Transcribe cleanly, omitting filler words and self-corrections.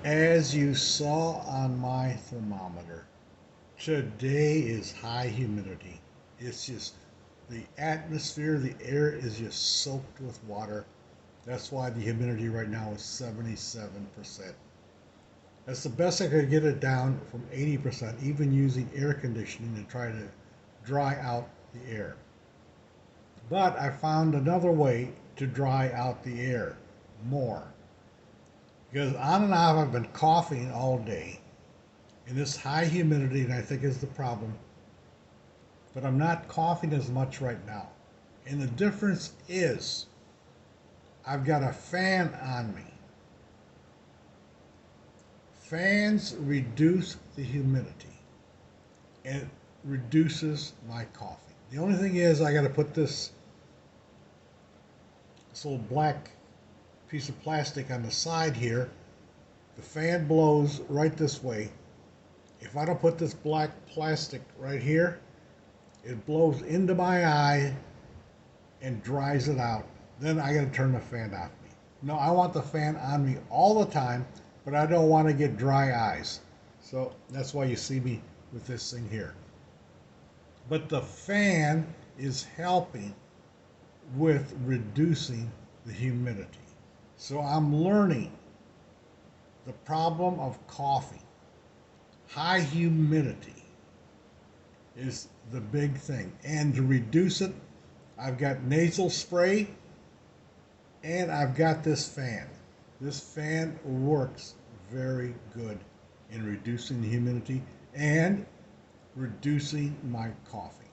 As you saw on my thermometer, today is high humidity. It's just the atmosphere, the air is just soaked with water. That's why the humidity right now is 77%. That's the best I could get it down from 80%, even using air conditioning to try to dry out the air. But I found another way to dry out the air more. Because on and off, I've been coughing all day in this high humidity, and I think is the problem. But I'm not coughing as much right now. And the difference is I've got a fan on me. Fans reduce the humidity and it reduces my coughing. The only thing is I got to put this little black piece of plastic on the side here. The fan blows right this way. If I don't put this black plastic right here, it blows into my eye and dries it out. Then I got to turn the fan off me. No, I want the fan on me all the time, but I don't want to get dry eyes. So that's why you see me with this thing here. But the fan is helping with reducing the humidity. So I'm learning the problem of coughing. High humidity is the big thing. And to reduce it, I've got nasal spray and I've got this fan. This fan works very good in reducing the humidity and reducing my coughing.